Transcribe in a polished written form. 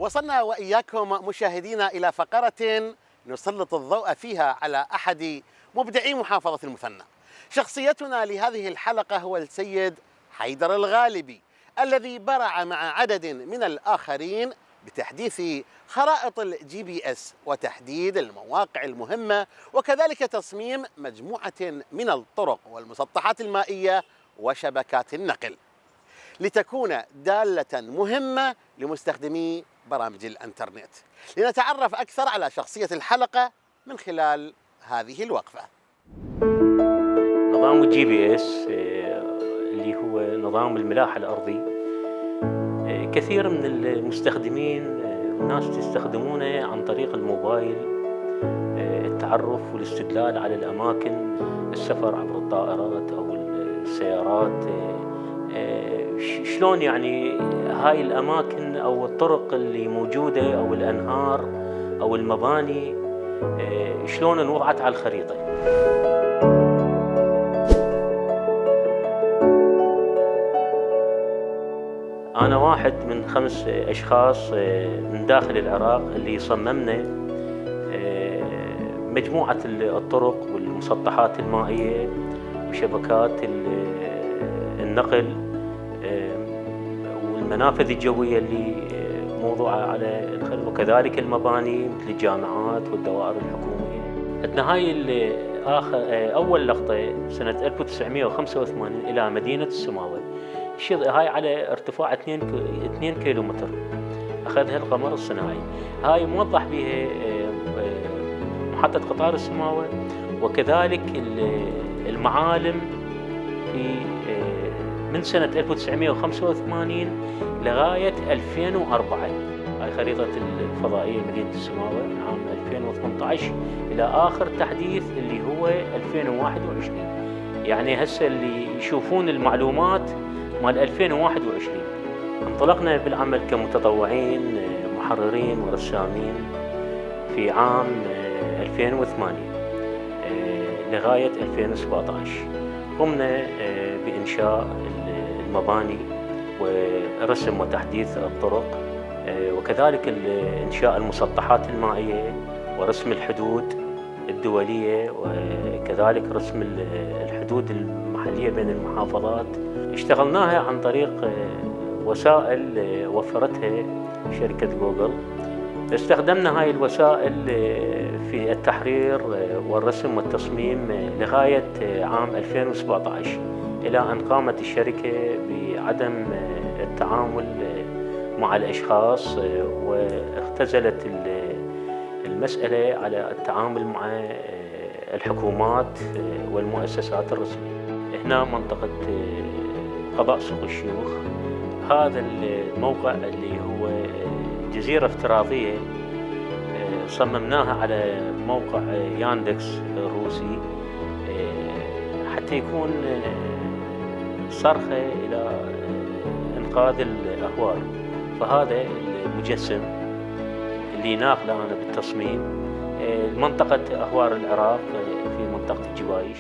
وصلنا وإياكم مشاهدينا إلى فقرة نسلط الضوء فيها على أحد مبدعي محافظة المثنى. شخصيتنا لهذه الحلقة هو السيد حيدر الغالبي، الذي برع مع عدد من الآخرين بتحديث خرائط الGPS وتحديد المواقع المهمة، وكذلك تصميم مجموعة من الطرق والمسطحات المائية وشبكات النقل لتكون دالة مهمة لمستخدمي برامج الإنترنت. لنتعرف أكثر على شخصية الحلقة من خلال هذه الوقفة. نظام الGPS اللي هو نظام الملاحة الأرضي، كثير من المستخدمين والناس تستخدمونه عن طريق الموبايل، التعرف والاستدلال على الأماكن، السفر عبر الطائرات أو السيارات، شلون يعني هاي الأماكن أو الطرق اللي موجودة أو الأنهار أو المباني شلون انوضعت على الخريطة. أنا واحد من 5 أشخاص من داخل العراق اللي صممنا مجموعة الطرق والمسطحات المائية وشبكات النقل والمنافذ الجوية اللي موضوعة على الخريطة، وكذلك المباني مثل الجامعات والدوائر الحكومية. عندنا هاي أول لقطة سنة 1985 إلى مدينة السماوة. هاي على ارتفاع 2 كيلومتر أخذها القمر الصناعي. هاي موضح بها محطة قطار السماوة وكذلك المعالم في من سنة 1985 لغاية 2004. هاي خريطة الفضائية مدينة السماوة من عام 2018 إلى آخر تحديث اللي هو 2021. يعني هسه اللي يشوفون المعلومات مال 2021. انطلقنا بالعمل كمتطوعين محررين ورسامين في عام 2008 لغاية 2017. قمنا بإنشاء المباني ورسم وتحديث الطرق، وكذلك إنشاء المسطحات المائية ورسم الحدود الدولية، وكذلك رسم الحدود المحلية بين المحافظات. اشتغلناها عن طريق وسائل وفرتها شركة جوجل. استخدمنا هاي الوسائل في التحرير والرسم والتصميم لغاية عام 2017 إلى أن قامت الشركة بعدم التعامل مع الأشخاص، واختزلت المسألة على التعامل مع الحكومات والمؤسسات الرسمية. هنا منطقة قضاء سوق الشيوخ. هذا الموقع اللي هو جزيرة افتراضية صممناها على موقع ياندكس روسي حتى يكون صرخة إلى إنقاذ الأهوار. فهذا المجسم اللي ناقله أنا بالتصميم منطقة أهوار العراق في منطقة الجبايش.